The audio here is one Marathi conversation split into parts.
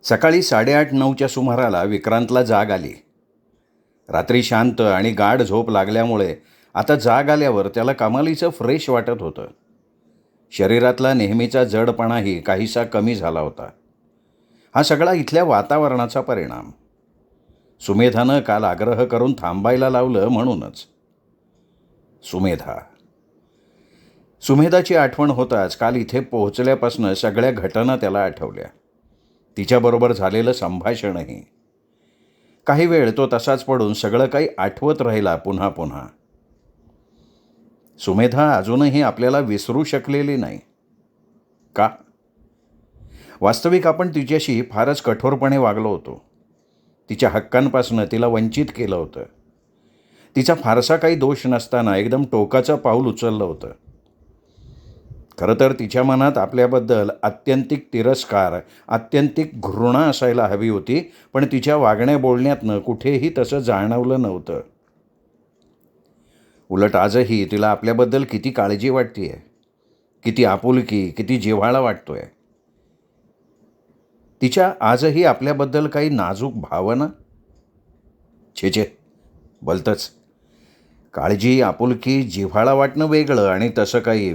सकाळी 8:30-9च्या सुमाराला विक्रांतला जाग आली. रात्री शांत आणि गाढ झोप लागल्यामुळे आता जाग आल्यावर त्याला कमालीचं फ्रेश वाटत होतं. शरीरातला नेहमीचा जडपणाही काहीसा कमी झाला होता. हा सगळा इथल्या वातावरणाचा परिणाम. सुमेधानं काल आग्रह करून थांबायला लावलं म्हणूनच. सुमेधा. सुमेधाची आठवण होताच काल इथे पोहोचल्यापासून सगळ्या घटना त्याला आठवल्या. तिच्याबरोबर झालेलं संभाषणही. काही वेळ तो तसाच पडून सगळं काही आठवत राहिला पुन्हा पुन्हा. सुमेधा अजूनही आपल्याला विसरू शकलेली नाही. का? वास्तविक आपण तिच्याशी फारच कठोरपणे वागलो होतो. तिच्या हक्कांपासून तिला वंचित केलं होतं. तिचा फारसा काही दोष नसताना एकदम टोकाचं पाऊल उचललं होतं. खरं तर तिच्या मनात आपल्याबद्दल आत्यंतिक तिरस्कार, आत्यंतिक घृणा असायला हवी होती, पण तिच्या वागण्या बोलण्यातनं कुठेही तसं जाणवलं नव्हतं. उलट आजही तिला आपल्याबद्दल किती काळजी वाटतेय, किती आपुलकी, किती जिव्हाळा वाटतोय. तिच्या आजही आपल्याबद्दल काही नाजूक भावना? छे, भलतंच. काळजी, आपुलकी, जिव्हाळा वाटणं वेगळं आणि तसं काही.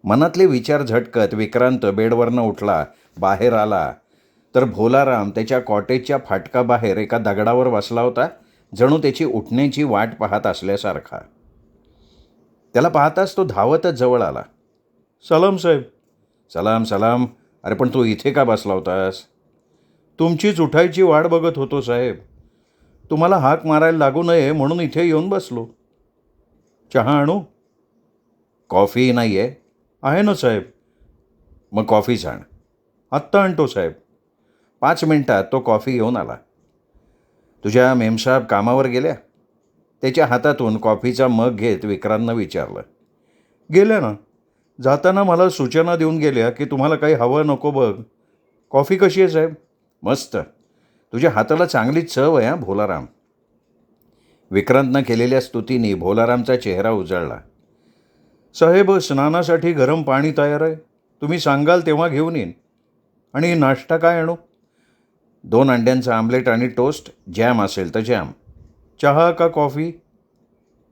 मनातले विचार झटकत विक्रांत बेडवरनं उठला, बाहेर आला तर भोलाराम त्याच्या कॉटेजच्या फाटकाबाहेर एका दगडावर बसला होता, जणू त्याची उठण्याची वाट पाहत असल्यासारखा. त्याला पाहताच तो धावतच जवळ आला. सलाम साहेब. सलाम सलाम. अरे पण तू इथे का बसला होतास? तुमचीच उठायची वाट बघत होतो साहेब. तुम्हाला हाक मारायला लागू नये म्हणून इथे येऊन बसलो. चहा आणू? कॉफी नाही आहे? आहे ना साहेब. मग कॉफीच आण. आत्ता आणतो साहेब. 5 मिनिटात तो कॉफी घेऊन आला. तुझ्या मेमसाहेब कामावर गेल्या? त्याच्या हातातून कॉफीचा मग घेत विक्रांतनं विचारलं. गेल्या ना. जाताना मला सूचना देऊन गेल्या की तुम्हाला काही हवं नको बघ. कॉफी कशी आहे साहेब? मस्त. तुझ्या हाताला चांगली चव आहे. भोलाराम. विक्रांतनं केलेल्या स्तुतीने भोलारामचा चेहरा उजळला. साहेब, स्नानासाठी गरम पाणी तयार आहे. तुम्ही सांगाल तेव्हा घेऊन येईन. आणि नाश्ता काय आणू? 2 अंड्यांचं आमलेट आणि टोस्ट. जॅम असेल तर जॅम. चहा का कॉफी?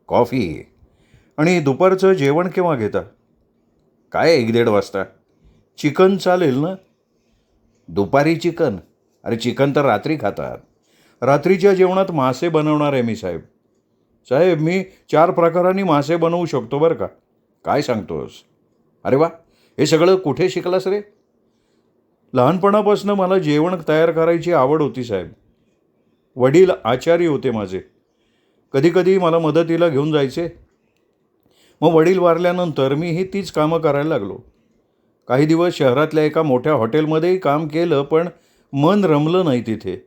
कॉफी. आणि दुपारचं जेवण केव्हा घेता? काय 1-1.5 वाजता. चिकन चालेल ना? दुपारी चिकन? अरे चिकन तर रात्री खातात. रात्रीच्या जेवणात मासे बनवणार आहे मी साहेब. साहेब, मी 4 प्रकारांनी मासे बनवू शकतो बरं का. काय सांगतोस? अरे वा, हे सगळं कुठे शिकलास रे? लहानपणापासून मला जेवण तयार करायची आवड होती साहेब. वडील आचारी होते माझे. कधीकधी मला मदतीला घेऊन जायचे. मग वडील वारल्यानंतर मीही तीच कामं करायला लागलो. काही दिवस शहरातल्या एका मोठ्या हॉटेलमध्येही काम केलं, पण मन रमलं नाही तिथे.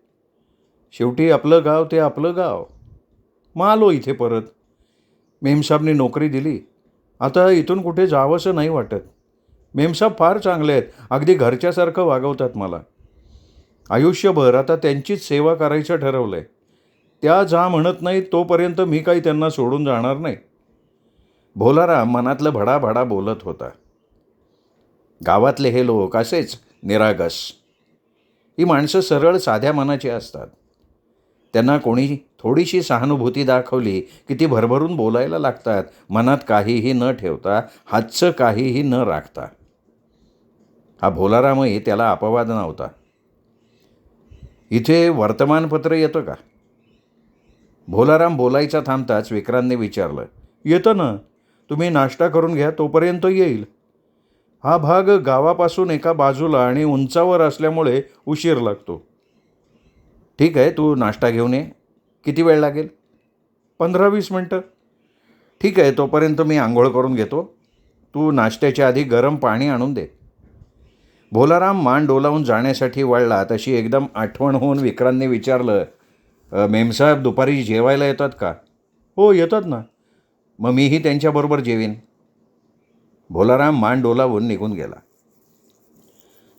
शेवटी आपलं गाव ते आपलं गाव. मग आलो इथे परत. मेमसाहेबनी नोकरी दिली. आता इथून कुठे जावंसं नाही वाटत. मेमसाहेब फार चांगले आहेत. अगदी घरच्यासारखं वागवतात मला. आयुष्यभर आता त्यांचीच सेवा करायचं ठरवलं आहे. त्या जा म्हणत नाहीत तोपर्यंत मी काही त्यांना सोडून जाणार नाही. भोलाराम मनातलं भडाभडा बोलत होता. गावातले हे लोक असेच निरागस. ही माणसं सरळ साध्या मनाची असतात. त्यांना कोणी थोडीशी सहानुभूती दाखवली की ती भरभरून बोलायला लागतात, मनात काहीही न ठेवता, हातचं काहीही न राखता. हा भोलारामही त्याला अपवाद नव्हता. इथे वर्तमानपत्र येतं का? भोलाराम बोलायचा थांबताच विक्रांतने विचारलं. येतं ना. तुम्ही नाश्ता करून घ्या, तोपर्यंत येईल. हा भाग गावापासून एका बाजूला आणि उंचावर असल्यामुळे उशीर लागतो. ठीक आहे, तू नाश्ता घेऊन ये. किती वेळ लागेल? 15-20 मिनटं. ठीक आहे, तोपर्यंत मी आंघोळ करून घेतो. तू नाश्त्याच्या आधी गरम पाणी आणून दे. भोलाराम मान डोलावून जाण्यासाठी वळला तशी एकदम आठवण होऊन विक्रांतने विचारलं. मेमसाहेब दुपारी जेवायला येतात का? हो, येतात ना. मग मीही त्यांच्याबरोबर जेवीन. भोलाराम मान डोलावून निघून गेला.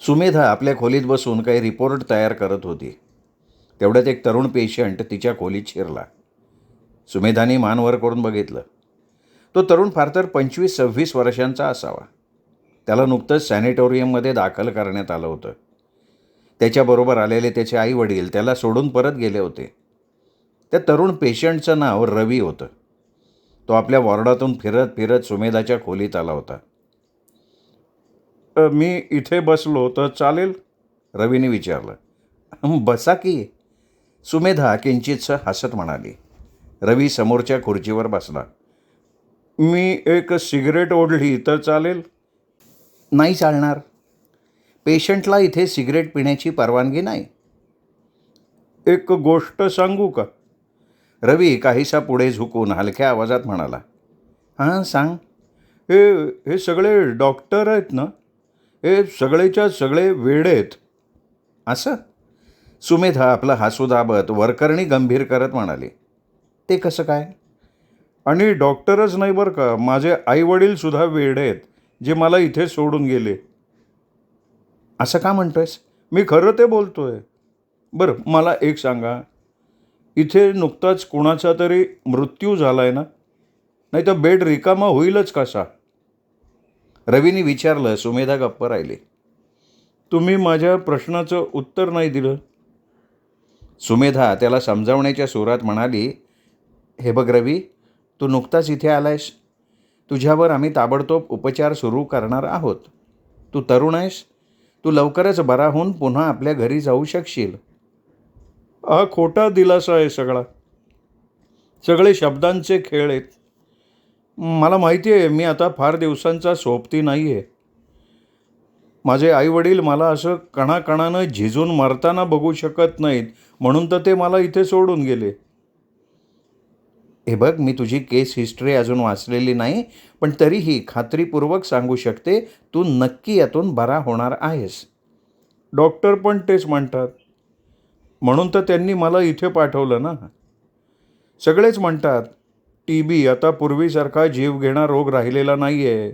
सुमेधा आपल्या खोलीत बसून काही रिपोर्ट तयार करत होती. तेवढ्यात एक तरुण पेशंट तिच्या खोलीत शिरला. सुमेधाने मान वर करून बघितलं. तो तरुण फार तर 25-26 वर्षांचा असावा. त्याला नुकतंच सॅनिटोरियममध्ये दाखल करण्यात आलं होतं. त्याच्याबरोबर आलेले त्याचे आईवडील त्याला सोडून परत गेले होते. त्या तरुण पेशंटचं नाव रवी होतं. तो आपल्या वॉर्डातून फिरत फिरत सुमेधाच्या खोलीत आला होता. मी इथे बसलो तर चालेल?" रवीने विचारलं. बसा की." सुमेधा किंचितसं हसत म्हणाली. रवी समोरच्या खुर्चीवर बसला. "मी एक सिगरेट ओढली तर चालेल?" "नाही चालणार. पेशंटला इथे सिगरेट पिण्याची परवानगी नाही." "एक गोष्ट सांगू का?" रवी काहीसा पुढे झुकून हलक्या आवाजात म्हणाला. "हां, सांग." "हे हे सगळे डॉक्टर आहेत ना, हे सगळेच्या सगळे वेडे आहेत." "असं?" सुमेधा आपलं हसू दाबत वरकरणी गंभीर करत म्हणाली. "ते कसं काय?" "आणि डॉक्टरच नाही बरं का, माझे आईवडीलसुद्धा वेडे आहेत, जे मला इथे सोडून गेले." "असं का म्हणतोयस?" "मी खरं ते बोलतोय." "बरं मला एक सांगा, इथे नुकताच कुणाचा तरी मृत्यू झालाय ना? नाही तर बेड रिकामा होईलच कसा?" रवीने विचारलं. सुमेधा गप्प राहिली. "तुम्ही माझ्या प्रश्नाचं उत्तर नाही दिलं." सुमेधा त्याला समजावण्याच्या सुरात म्हणाली, "हे बघ रवी, तू नुकताच इथे आलायस. तुझ्यावर आम्ही ताबडतोब उपचार सुरू करणार आहोत. तू तरुण आहेस. तू लवकरच बरा होऊन पुन्हा आपल्या घरी जाऊ शकशील." हा खोटा दिलासा आहे सगळा. सगळे शब्दांचे खेळ आहेत. मला माहिती आहे मी आता फार दिवसांचा सोबती नाही आहे. माझे आईवडील मला असं कणाकणानं झिजून मरताना बघू शकत नाहीत, म्हणून तर ते मला इथे सोडून गेले. हे बघ, मी तुझी केस हिस्ट्री अजून वाचलेली नाही, पण तरीही खात्रीपूर्वक सांगू शकते, तू नक्की यातून बरा होणार आहेस. डॉक्टर पण तेच म्हणतात. म्हणून तर त्यांनी मला इथे पाठवलं ना. सगळेच म्हणतात, TB आता पूर्वीसारखा जीवघेणा रोग राहिलेला नाही आहे.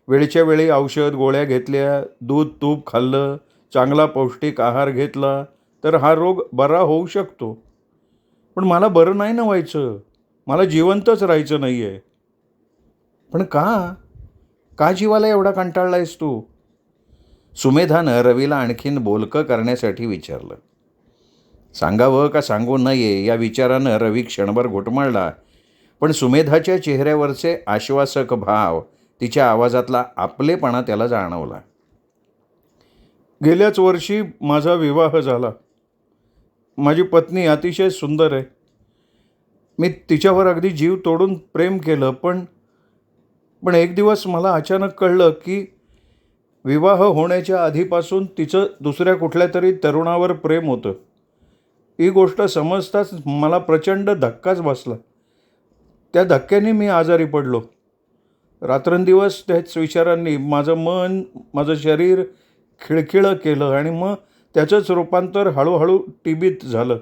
वेळच्या वेळी औषध गोळ्या घेतल्या, दूध तूप खाल्लं, चांगला पौष्टिक आहार घेतला तर हा रोग बरा होऊ शकतो. पण मला बरं नाही ना व्हायचं. मला जिवंतच राहायचं नाही आहे. पण का? का जीवाला एवढा कंटाळलायस तू? सुमेधानं रवीला आणखीन बोलकं करण्यासाठी विचारलं. सांगावं का सांगू नये या विचारानं रवी क्षणभर घुटमळला, पण सुमेधाच्या चेहऱ्यावरचे आश्वासक भाव, तिच्या आवाजातला आपलेपणा त्याला जाणवला. गेल्याच वर्षी माझा विवाह झाला. माझी पत्नी अतिशय सुंदर आहे. मी तिच्यावर अगदी जीव तोडून प्रेम केलं, पण एक दिवस मला अचानक कळलं की विवाह होण्याच्या आधीपासून तिचं दुसऱ्या कुठल्या तरी तरुणावर प्रेम होतं. ही गोष्ट समजताच मला प्रचंड धक्काच बसला. त्या धक्क्याने मी आजारी पडलो. रात्रंदिवस त्याच विचारांनी माझं मन, माझं शरीर खिळखिळं केलं आणि मग त्याचंच रूपांतर हळूहळू TBत झालं.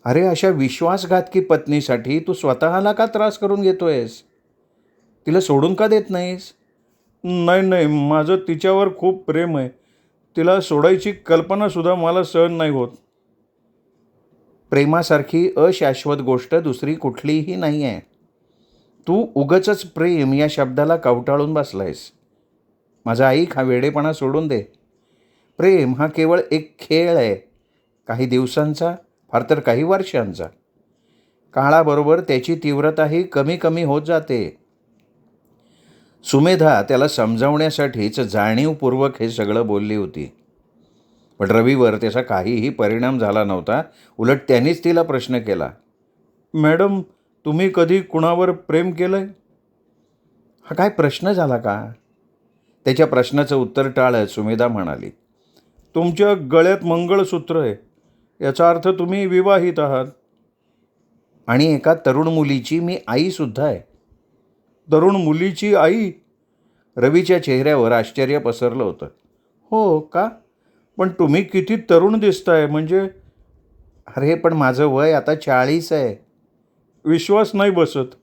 अरे, अशा विश्वासघातकी पत्नीसाठी तू स्वतःला का त्रास करून घेतोयस? तिला सोडून का देत नाहीस? नाही, माझं तिच्यावर खूप प्रेम आहे. तिला सोडायची कल्पनासुद्धा मला सहन नाही होत. प्रेमासारखी अशाश्वत गोष्ट दुसरी कुठलीही नाही आहे. तू उगचच प्रेम या शब्दाला कवटाळून बसलायस. माझा ऐक, हा वेडेपणा सोडून दे. प्रेम हा केवळ एक खेळ आहे. काही दिवसांचा, फार तर काही वर्षांचा. काळाबरोबर त्याची तीव्रताही कमी कमी होत जाते. सुमेधा त्याला समजावण्यासाठीच जाणीवपूर्वक हे सगळं बोलली होती. पण रवीवर त्याचा काहीही परिणाम झाला नव्हता. उलट त्यांनीच तिला प्रश्न केला. मॅडम, तुम्ही कधी कुणावर प्रेम केलंय? हा काय प्रश्न झाला का? त्याच्या प्रश्नाचं उत्तर टाळत सुमेधा म्हणाली. तुमच्या गळ्यात मंगळसूत्र आहे. याचा अर्थ तुम्ही विवाहित आहात. आणि एका तरुण मुलीची मी आईसुद्धा आहे. तरुण मुलीची आई? रवीच्या चेहऱ्यावर आश्चर्य पसरलं होतं. हो का? पण तुम्ही किती तरुण दिसताय म्हणजे. अरे, पण माझं वय आता 40 आहे. विश्वास नाही बसत.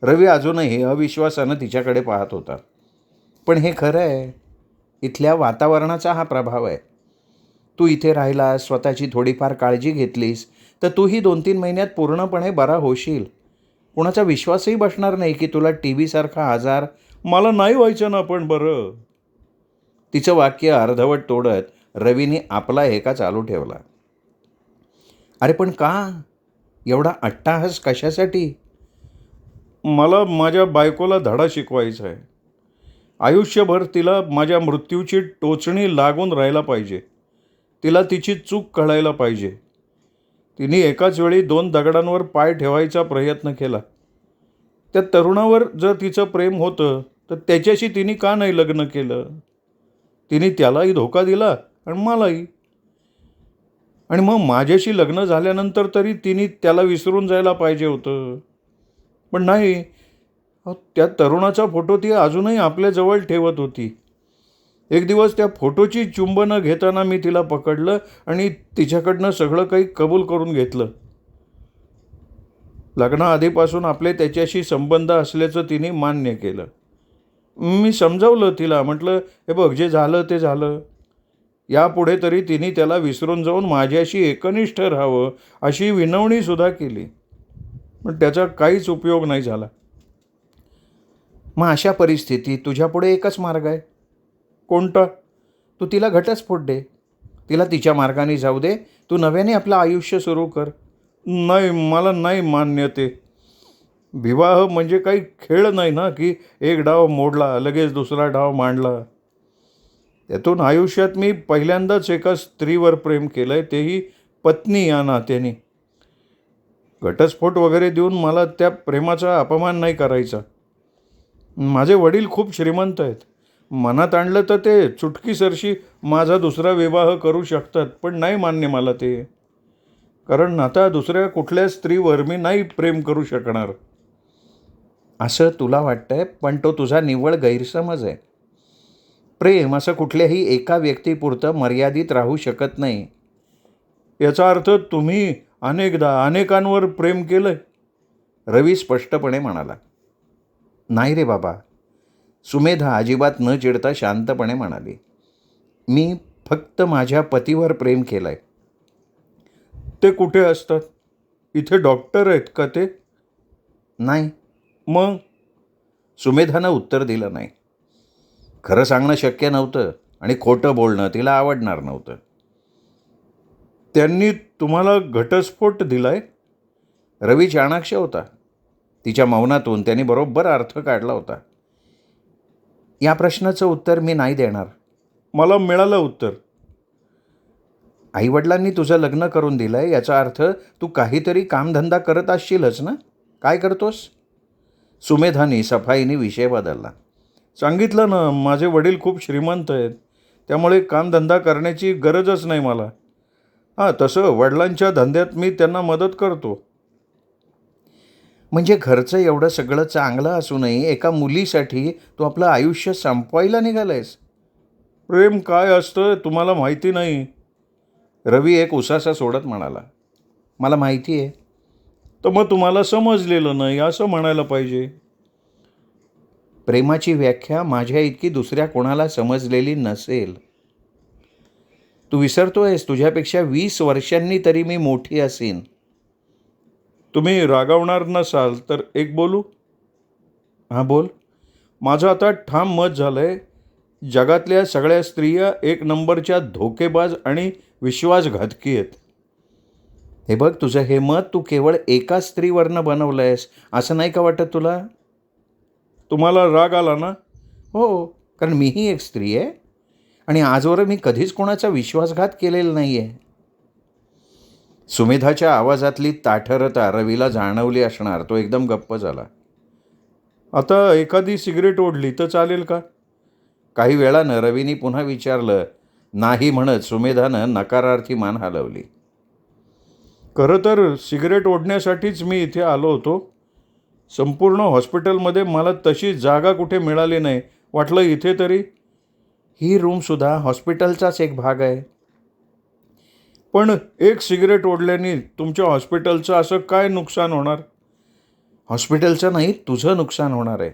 रवी अजूनही अविश्वासानं तिच्याकडे पाहत होता. पण हे खरं आहे. इथल्या वातावरणाचा हा प्रभाव आहे. तू इथे राहिलास, स्वतःची थोडीफार काळजी घेतलीस तर तूही 2-3 महिन्यात पूर्णपणे बरा होशील. कुणाचा विश्वासही बसणार नाही की तुला TB सारखा आजार. मला नाही व्हायचं ना पण बरं. तिचं वाक्य अर्धवट तोडत रवीने आपला हेका चालू ठेवला. अरे पण का? एवढा अट्टाहास कशासाठी? मला माझ्या बायकोला धडा शिकवायचा आहे. आयुष्यभर तिला माझ्या मृत्यूची टोचणी लागून राहायला पाहिजे. तिला तिची चूक कळायला पाहिजे. तिने एकाच वेळी 2 दगडांवर पाय ठेवायचा प्रयत्न केला. त्या तरुणावर जर तिचं प्रेम होतं तर त्याच्याशी तिने का नाही लग्न केलं? तिने त्यालाही धोका दिला आणि मलाही. आणि मग माझ्याशी लग्न झाल्यानंतर तरी तिने त्याला विसरून जायला पाहिजे होतं. पण नाही. त्या तरुणाचा फोटो ती अजूनही आपल्याजवळ ठेवत होती. एक दिवस त्या फोटोची चुंबनं घेताना मी तिला पकडलं आणि तिच्याकडनं सगळं काही कबूल करून घेतलं. लग्नाआधीपासून आपले त्याच्याशी संबंध असल्याचं तिने मान्य केलं. मी समजावलं तिला, म्हटलं, हे बघ, जे झालं ते झालं. यापुढे तरी तिने त्याला विसरून जाऊन माझ्याशी एकनिष्ठ राहावं अशी विनवणीसुद्धा केली. पण त्याचा काहीच उपयोग नाही झाला. मग अशा परिस्थितीत तुझ्यापुढे एकच मार्ग आहे. कोणता? तू तिला घटस्फोट दे. तिला तिच्या मार्गाने जाऊ दे. तू नव्याने आपलं आयुष्य सुरू कर. नाही, मला नाही मान्य ते. विवाह म्हणजे काही खेळ नाही ना, की एक डाव मोडला लगेच दुसरा डाव मांडला. त्यातून आयुष्यात मी पहिल्यांदाच एका स्त्रीवर प्रेम केलं आहे, तेही पत्नी या नात्याने. घटस्फोट वगैरे देऊन मला त्या प्रेमाचा अपमान नाही करायचा. माझे वडील खूप श्रीमंत आहेत. मनात आणलं तर ते चुटकीसरशी माझा दुसरा विवाह करू शकतात. पण नाही मान्य मला ते. कारण आता दुसऱ्या कुठल्या स्त्रीवर मी नाही प्रेम करू शकणार. असं तुला वाटतंय, पण तो तुझा निव्वळ गैरसमज आहे. प्रेम असं कुठल्याही एका व्यक्तीपुरतं मर्यादित राहू शकत नाही. याचा अर्थ तुम्ही अनेकदा अनेकांवर प्रेम केलंय? रवी स्पष्टपणे म्हणाला. नाही रे बाबा. सुमेधा अजिबात न चिडता शांतपणे म्हणाली. मी फक्त माझ्या पतीवर प्रेम केलंय. ते कुठे असतात? इथे डॉक्टर आहेत का ते? नाही. मग? सुमेधानं उत्तर दिलं नाही. खरं सांगणं शक्य नव्हतं आणि खोटं बोलणं तिला आवडणार नव्हतं. त्यांनी तुम्हाला घटस्फोट दिलाय? रवी चाणाक्ष होता. तिच्या मौनातून त्यांनी बरोबर अर्थ काढला होता. या प्रश्नाचं उत्तर मी नाही देणार. मला मिळालं उत्तर. आईवडिलांनी तुझं लग्न करून दिलंय याचा अर्थ तू काहीतरी कामधंदा करत असशीलच ना? काय करतोस? सुमेधानी सफाईने विषय बदलला. सांगितलं ना, माझे वडील खूप श्रीमंत आहेत. त्यामुळे कामधंदा करण्याची गरजच नाही मला. तसं वडिलांच्या धंद्यात मी त्यांना मदत करतो. म्हणजे घरचं एवढं सगळं चांगलं असूनही एका मुलीसाठी तू आपलं आयुष्य संपवायला निघालायस? प्रेम काय असतं तुम्हाला माहिती नाही. रवी एक उसासा सोडत म्हणाला. मला माहिती आहे. तर मग तुम्हाला समजलेलं नाही असं म्हणायला पाहिजे. प्रेमाची व्याख्या माझ्या इतकी दुसऱ्या कोणाला समजलेली नसेल. तू विसरतोयस, तुझ्यापेक्षा 20 वर्षांनी तरी मी मोठी असेन. तुम्ही रागावणार नसाल तर एक बोलू? हां, बोल. माझं आता ठाम मत झालं आहे. जगातल्या सगळ्या स्त्रिया एक नंबरच्या धोकेबाज आणि विश्वासघातकी आहेत. हे बघ, तुझं हे मत तू केवळ एका स्त्रीवरनं बनवलं आहेस असं नाही का वाटत तुला? तुम्हाला राग आला ना? हो, कारण मीही एक स्त्री आहे आणि आजवर मी कधीच कोणाचा विश्वासघात केलेला नाही आहे. सुमेधाच्या आवाजातली ताठरता रवीला जाणवली असणार. तो एकदम गप्प झाला. आता एखादी सिगरेट ओढली तर चालेल का? काही वेळानं रवीने पुन्हा विचारलं. नाही म्हणत सुमेधानं नकारार्थी मान हलवली. खरं तर सिगरेट ओढण्यासाठीच मी इथे आलो होतो. संपूर्ण हॉस्पिटलमध्ये मला तशी जागा कुठे मिळाली नाही. वाटलं इथे तरी. ही रूमसुद्धा हॉस्पिटलचाच एक भाग आहे. पण एक सिगरेट ओढल्याने तुमच्या हॉस्पिटलचं असं काय नुकसान होणार? हॉस्पिटलचं नाही, तुझं नुकसान होणार आहे.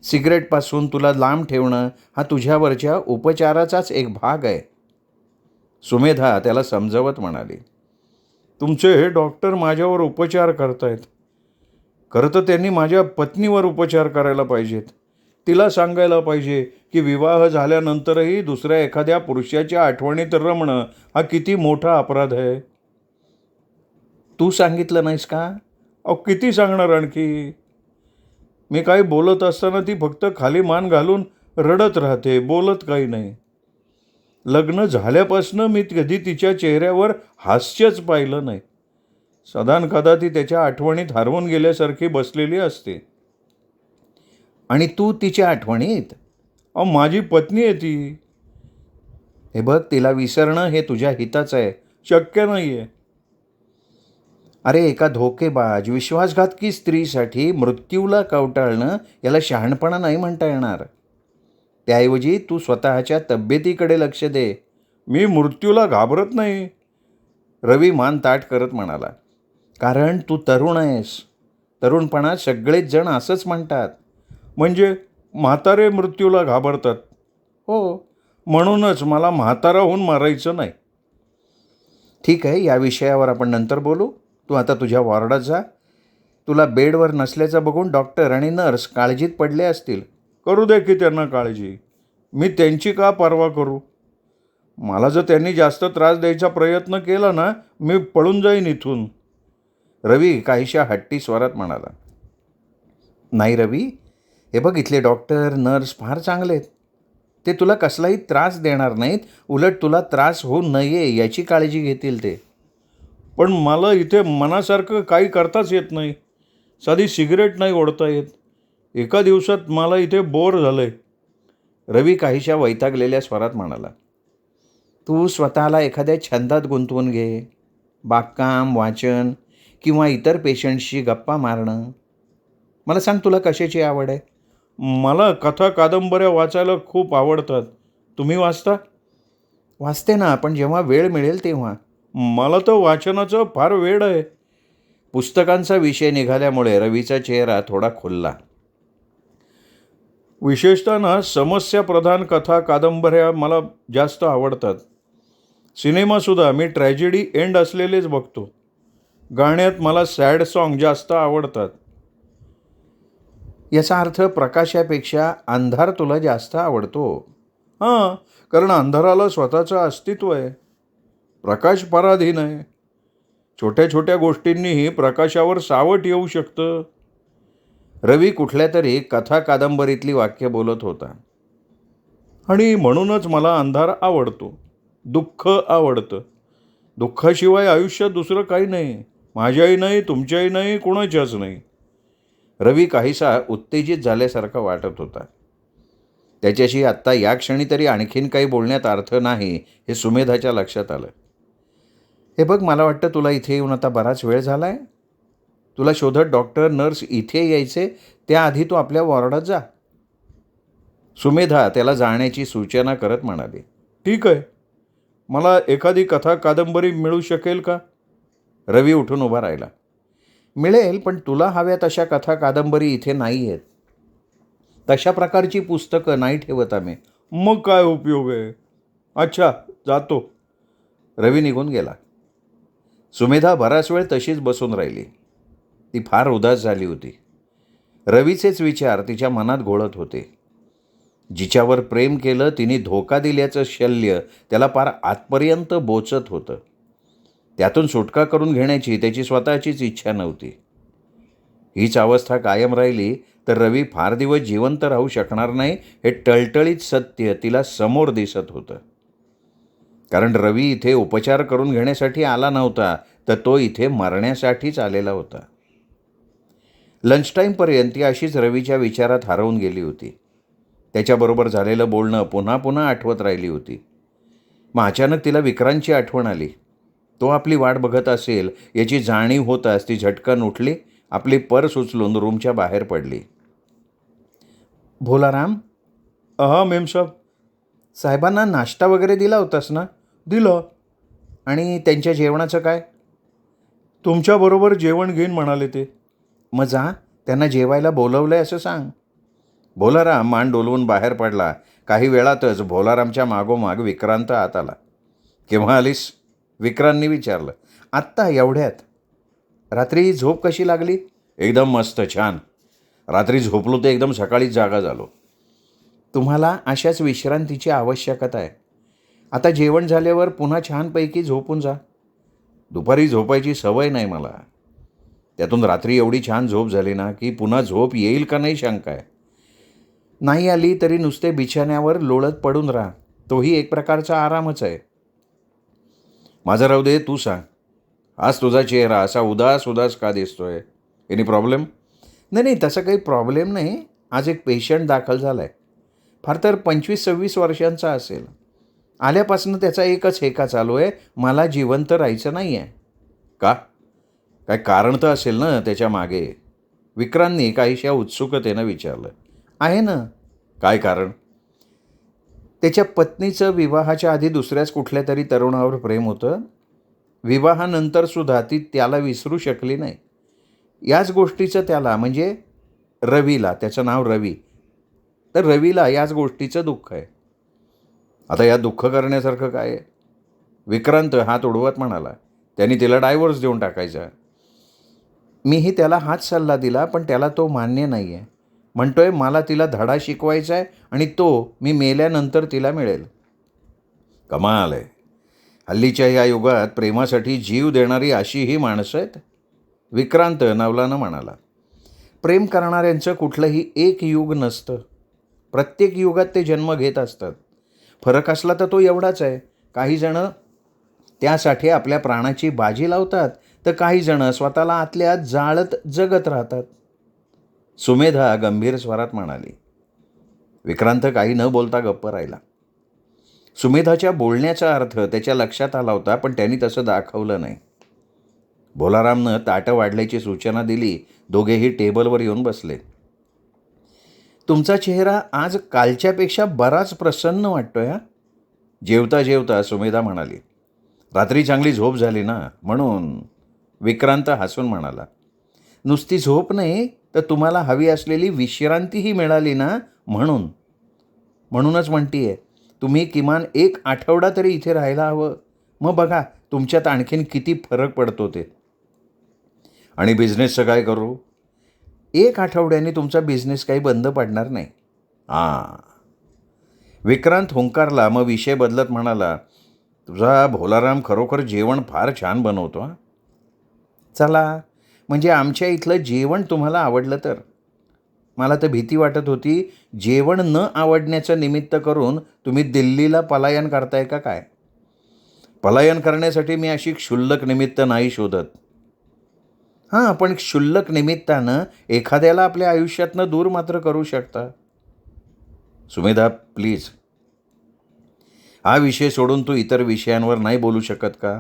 सिगरेटपासून तुला लांब ठेवणं हा तुझ्यावरच्या उपचाराचाच एक भाग आहे. सुमेधा त्याला समजवत म्हणाली. तुमचे हे डॉक्टर माझ्यावर उपचार करतायत. खरं तर त्यांनी माझ्या पत्नीवर उपचार करायला पाहिजेत. तिला सांगायला पाहिजे की विवाह झाल्यानंतरही दुसऱ्या एखाद्या पुरुषाच्या आठवणीत रमणं हा किती मोठा अपराध आहे. तू सांगितलं नाहीस का? अहो किती सांगणार आणखी. मी काही बोलत असताना ती फक्त खाली मान घालून रडत राहते, बोलत काही नाही. लग्न झाल्यापासनं मी कधी तिच्या चेहऱ्यावर हास्यच पाहिलं नाही. सदानकदा ती त्याच्या आठवणीत हरवून गेल्यासारखी बसलेली असते. आणि तू तिच्या आठवणीत? अहो माझी पत्नी आहे ती. हे बघ, तिला विसरणं हे तुझ्या हिताचं आहे. शक्य नाही आहे. अरे एका धोकेबाज विश्वासघातकी स्त्रीसाठी मृत्यूला कवटाळणं याला शहाणपणा नाही म्हणता येणार. त्याऐवजी तू स्वतःच्या तब्येतीकडे लक्ष दे. मी मृत्यूला घाबरत नाही, रवी मान ताठ करत म्हणाला. कारण तू तरुण आहेस. तरुणपणात सगळेच जण असंच म्हणतात. म्हणजे म्हातारे मृत्यूला घाबरतात? हो, म्हणूनच मला म्हातारा होऊन मारायचं नाही. ठीक आहे, या विषयावर आपण नंतर बोलू. तू आता तुझ्या वॉर्डात जा. तुला बेडवर नसल्याचं बघून डॉक्टर आणि नर्स काळजीत पडले असतील. करू दे की त्यांना काळजी. मी त्यांची का पर्वा करू? मला जर त्यांनी जास्त त्रास द्यायचा प्रयत्न केला ना, मी पळून जाईन इथून, रवी काहीशा हट्टी स्वरात म्हणाला. नाही रवी, हे बघ, इथले डॉक्टर नर्स फार चांगले आहेत. ते तुला कसलाही त्रास देणार नाहीत. उलट तुला त्रास होऊ नये याची काळजी घेतील ते. पण मला इथे मनासारखं काही करताच येत नाही. साधी सिगरेट नाही ओढता येत. एका दिवसात मला इथे बोर झालं आहे, रवी काहीशा वैतागलेल्या स्वरात म्हणाला. तू स्वतःला एखाद्या छंदात गुंतवून घे. बागकाम, वाचन किंवा इतर पेशंट्सशी गप्पा मारणं. मला सांग, तुला कशाची आवड आहे? मला कथा कादंबऱ्या वाचायला खूप आवडतात. तुम्ही वाचता? वाचते ना, पण जेव्हा वेळ मिळेल तेव्हा. मला तर वाचनाचं फार वेड आहे. पुस्तकांचा विषय निघाल्यामुळे रवीचा चेहरा थोडा खुलला. विशेषतः ना समस्याप्रधान कथा कादंबऱ्या मला जास्त आवडतात. सिनेमासुद्धा मी ट्रॅजेडी एंड असलेलेच बघतो. गाण्यात मला सॅड सॉन्ग जास्त आवडतात. याचा अर्थ प्रकाशापेक्षा अंधार तुला जास्त आवडतो. हां, कारण अंधाराला स्वतःचं अस्तित्व आहे. प्रकाश पराधीन आहे. छोट्या छोट्या गोष्टींनीही प्रकाशावर सावट येऊ शकतं. रवी कुठल्या तरी कथा कादंबरीतली वाक्य बोलत होता. आणि म्हणूनच मला अंधार आवडतो. दुःख आवडतं. दुःखाशिवाय आयुष्यात दुसरं काही नाही. माझ्याही नाही, तुमच्याही नाही, कोणाच्याच नाही. रवी काहीसा उत्तेजित झाल्यासारखा वाटत होता. त्याच्याशी आत्ता या क्षणी तरी आणखीन काही बोलण्यात अर्थ नाही हे सुमेधाच्या लक्षात आलं. हे बघ, मला वाटतं तुला इथे येऊन आता बराच वेळ झाला आहे. तुला शोधत डॉक्टर नर्स इथे यायचे त्याआधी तू आपल्या वॉर्डात जा. सुमेधा त्याला जाण्याची सूचना करत म्हणाली. ठीक आहे, मला एखादी कथा कादंबरी मिळू शकेल का? रवी उठून उभा राहिला. मिळेल, पण तुला हव्यात अशा कथा कादंबरी इथे नाही आहेत. तशा प्रकारची पुस्तकं नाही ठेवत आम्ही. मग काय उपयोग आहे? अच्छा, जातो. रवी निघून गेला. सुमेधा बराच वेळ तशीच बसून राहिली. ती फार उदास झाली होती. रवीचेच विचार तिच्या मनात घोळत होते. जिच्यावर प्रेम केलं तिने धोका दिल्याचं शल्य त्याला फार आतपर्यंत बोचत होतं. त्यातून सुटका करून घेण्याची त्याची स्वतःचीच इच्छा नव्हती. हीच अवस्था कायम राहिली तर रवी फार दिवस जिवंत राहू शकणार नाही हे टळटळीत सत्य तिला समोर दिसत होतं. कारण रवी इथे उपचार करून घेण्यासाठी आला नव्हता, तर तो इथे मरण्यासाठीच आलेला होता. लंच टाईमपर्यंत ती अशीच रवीच्या विचारात हरवून गेली होती. त्याच्याबरोबर झालेलं बोलणं पुन्हा पुन्हा आठवत राहिली होती. मग अचानक तिला विक्रांतची आठवण आली. तो आपली वाट बघत असेल याची जाणीव होताच ती झटकन उठली, आपली पर्स उचलून रूमच्या बाहेर पडली. भोलाराम. हा मेमसाहेब. साहेबांना नाश्ता वगैरे दिला होतास ना? दिलं. आणि त्यांच्या जेवणाचं काय? तुमच्याबरोबर जेवण घेईन म्हणाले ते. मग जा, त्यांना जेवायला बोलवलं आहे असं सांग. भोलाराम मान डोलवून बाहेर पडला. काही वेळातच भोलारामच्या मागोमाग विक्रांत आत आला. केव्हा आलीस? विक्रांतने विचारलं. आत्ता, एवढ्यात. रात्री झोप कशी लागली? एकदम मस्त, छान. रात्री झोपलो ते एकदम सकाळीच जागा झालो. तुम्हाला अशाच विश्रांतीची आवश्यकता आहे. आता जेवण झाल्यावर पुन्हा छानपैकी झोपून जा. दुपारी झोपायची सवय नाही मला. त्यातून रात्री एवढी छान झोप झाली ना की पुन्हा झोप येईल का नाही शंका आहे. नाही आली तरी नुसते बिछाण्यावर लोळत पडून राहा. तोही एक प्रकारचा आरामच आहे. माझं राहू दे, तू सांग. आज तुझा चेहरा असा उदास उदास का दिसतोय? Any problem? नाही नाही, तसं काही प्रॉब्लेम नाही. आज एक पेशंट दाखल झाला आहे. फार तर 25-26 वर्षांचा असेल. आल्यापासून त्याचा एकच हेका चालू आहे, मला जिवंत राहायचं नाही आहे. का? काय कारण तर असेल ना त्याच्या मागे? विक्रांतनी काहीशा उत्सुकतेनं विचारलं. आहे ना. काय कारण? त्याच्या पत्नीचं विवाहाच्या आधी दुसऱ्याच कुठल्या तरी तरुणावर प्रेम होतं. विवाहानंतरसुद्धा ती त्याला विसरू शकली नाही. याच गोष्टीचं त्याला, म्हणजे रवीला, त्याचं नाव रवी, तर रवीला याच गोष्टीचं दुःख आहे. आता यात दुःख करण्यासारखं काय आहे? विक्रांत हात उडवत म्हणाला. त्यांनी तिला डायव्होर्स देऊन टाकायचा. मीही त्याला हाच सल्ला दिला, पण त्याला तो मान्य नाही आहे. म्हणतोय मला तिला धडा शिकवायचा आहे आणि तो मी मेल्यानंतर तिला मिळेल. कमाल आहे. हल्लीच्या या युगात प्रेमासाठी जीव देणारी अशीही माणसं आहेत. विक्रांत नवलानं म्हणाला. प्रेम करणाऱ्यांचं कुठलंही एक युग नसतं. प्रत्येक युगात ते जन्म घेत असतात. फरक असला तर तो एवढाच आहे. काही जणं त्यासाठी आपल्या प्राणाची बाजी लावतात, तर काही जणं स्वतःला आतल्या आत जाळत जगत राहतात. सुमेधा गंभीर स्वरात म्हणाली. विक्रांत काही न बोलता गप्प राहिला. सुमेधाच्या बोलण्याचा अर्थ त्याच्या लक्षात आला होता, पण त्यांनी तसं दाखवलं नाही. भोलारामनं ताटं वाढल्याची सूचना दिली. दोघेही टेबलवर येऊन बसले. तुमचा चेहरा आज कालच्यापेक्षा बराच प्रसन्न वाटतोय हा. जेवता जेवता सुमेधा म्हणाली. रात्री चांगली झोप झाली ना म्हणून. विक्रांत हसून म्हणाला. नुसती झोप नाही तर तुम्हाला हवी असलेली विश्रांतीही मिळाली ना म्हणूनच म्हणतीये. तुम्ही किमान 1 आठवडा तरी इथे राहायला हवं. मग बघा तुमच्यात आणखीन किती फरक पडतो ते. आणि बिझनेसचं काय करू? 1 आठवड्याने तुमचा बिझनेस काही बंद पडणार नाही. हां. विक्रांत हुंकारला. मग विषय बदलत म्हणाला. तुझा भोलाराम खरोखर जेवण फार छान बनवतो हां. चला, म्हणजे आमच्या इथलं जेवण तुम्हाला आवडलं तर. मला तर भीती वाटत होती जेवण न आवडण्याचं निमित्त करून तुम्ही दिल्लीला पलायन करताय का काय? पलायन करण्यासाठी मी अशी क्षुल्लक निमित्त नाही शोधत. हां, पण क्षुल्लक निमित्तानं एखाद्याला आपल्या आयुष्यातनं दूर मात्र करू शकता. सुमेधा प्लीज, हा विषय सोडून तू इतर विषयांवर नाही बोलू शकत का?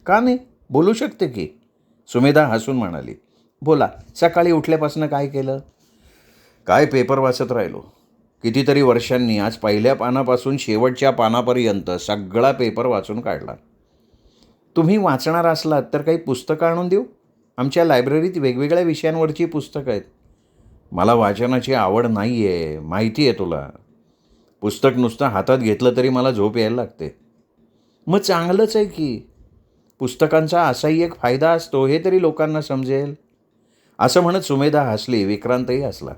का नाही? बोलू शकते की. सुमेधा हसून म्हणाली. बोला, सकाळी उठल्यापासून काय केलं? काय पेपर वाचत राहिलो. कितीतरी वर्षांनी आज पहिल्या पानापासून शेवटच्या पानापर्यंत सगळा पेपर वाचून काढला. तुम्ही वाचणार असलात तर काही पुस्तकं आणून देऊ? आमच्या लायब्ररीत वेगवेगळ्या विषयांवरची पुस्तकं आहेत. मला वाचनाची आवड नाही आहे, माहिती आहे तुला. पुस्तक नुसतं हातात घेतलं तरी मला झोप यायला लागते. मग चांगलंच आहे की. पुस्तकांचा असाही एक फायदा असतो हे तरी लोकांना समजेल. असं म्हणत सुमेधा हसली. विक्रांतही हसला.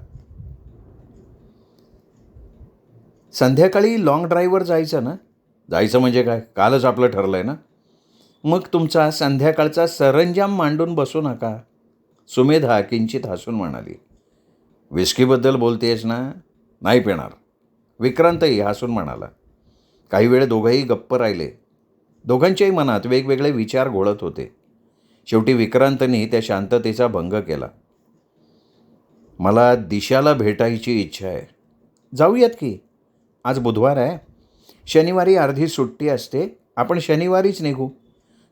संध्याकाळी लाँग ड्राईव्हवर जायचं ना? जायचं म्हणजे काय? कालच आपलं ठरलं आहे ना. मग तुमचा संध्याकाळचा सरंजाम मांडून बसू नका. सुमेधा किंचित हसून म्हणाली. विस्कीबद्दल बोलतेस ना? नाही पिणार. विक्रांतही हसून म्हणाला. काही वेळ दोघंही गप्प राहिले. दोघांच्याही मनात वेगवेगळे विचार घोळत होते. शेवटी विक्रांतनी त्या शांततेचा भंग केला. मला दिशाला भेटायची इच्छा आहे. जाऊयात की. आज बुधवार आहे. शनिवारी अर्धी सुट्टी असते. आपण शनिवारीच निघू.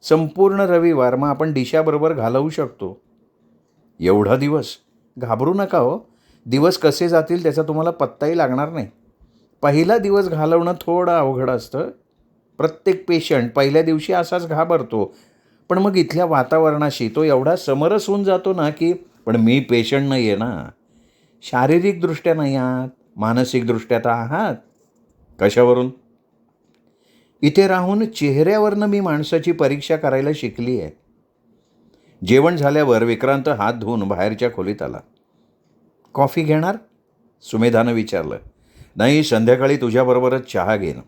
संपूर्ण रविवार मग आपण दिशाबरोबर घालवू शकतो. एवढा दिवस? घाबरू नका हो. दिवस कसे जातील त्याचा तुम्हाला पत्ताही लागणार नाही. पहिला दिवस घालवणं थोडं अवघड असतं. प्रत्येक पेशंट पहिल्या दिवशी असाच घाबरतो. पण मग इथल्या वातावरणाशी तो एवढा समरस होऊन जातो ना की, पण मी पेशंट नाही आहे ना. शारीरिकदृष्ट्या नाही आहात, मानसिकदृष्ट्या तर आहात. कशावरून? इथे राहून चेहऱ्यावरनं मी माणसाची परीक्षा करायला शिकली आहे. जेवण झाल्यावर विक्रांत हात धुवून बाहेरच्या खोलीत आला. कॉफी घेणार? सुमेधानं विचारलं. नाही, संध्याकाळी तुझ्याबरोबरच चहा घेईन.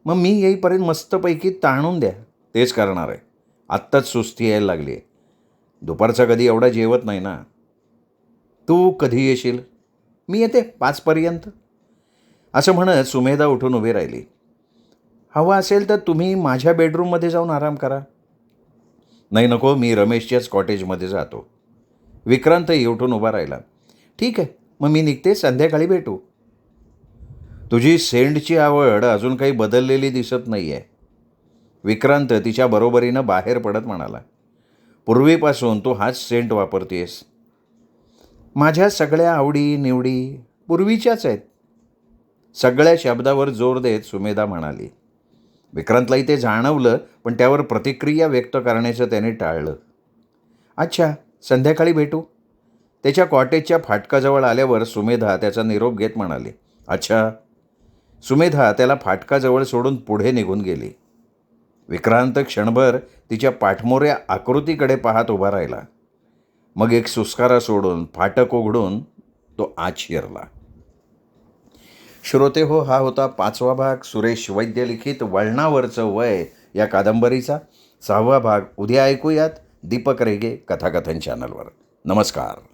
मग मी येईपर्यंत मस्तपैकी ताणून द्या. तेच करणार आहे. आत्ताच सुस्ती यायला लागली आहे. दुपारचा कधी एवढा जेवत नाही ना. तू कधी येशील? मी येते 5पर्यंत. असं म्हणत सुमेधा उठून उभी राहिली. हवं असेल तर तुम्ही माझ्या बेडरूममध्ये जाऊन आराम करा. नाही नको, मी रमेशच्याच कॉटेजमध्ये जातो. विक्रांतही उठून उभा राहिला. ठीक आहे, मग मी निघते, संध्याकाळी भेटू. तुझी सेंटची आवड अजून काही बदललेली दिसत नाही आहे. विक्रांत तिच्या बरोबरीनं बाहेर पडत म्हणाला. पूर्वीपासून तू हाच सेंट वापरतेस. माझ्या सगळ्या आवडी निवडी पूर्वीच्याच आहेत. सगळ्या शब्दावर जोर देत सुमेधा म्हणाली. विक्रांतलाही ते जाणवलं, पण त्यावर प्रतिक्रिया व्यक्त करण्याचं त्याने टाळलं. अच्छा, संध्याकाळी भेटू. त्याच्या कॉटेजच्या फाटकाजवळ आल्यावर सुमेधा त्याचा निरोप घेत म्हणाली. अच्छा. सुमेधा त्याला फाटकाजवळ सोडून पुढे निघून गेली. विक्रांत क्षणभर तिच्या पाठमोऱ्या आकृतीकडे पाहत उभा राहिला. मग एक सुस्कारा सोडून फाटक उघडून तो आत शिरला. श्रोते हो, हा होता 5वा भाग सुरेश वैद्य लिखित वळणावरचं वय या कादंबरीचा. 6वा भाग उद्या ऐकूयात दीपक रेगे कथाकथन चॅनलवर. नमस्कार.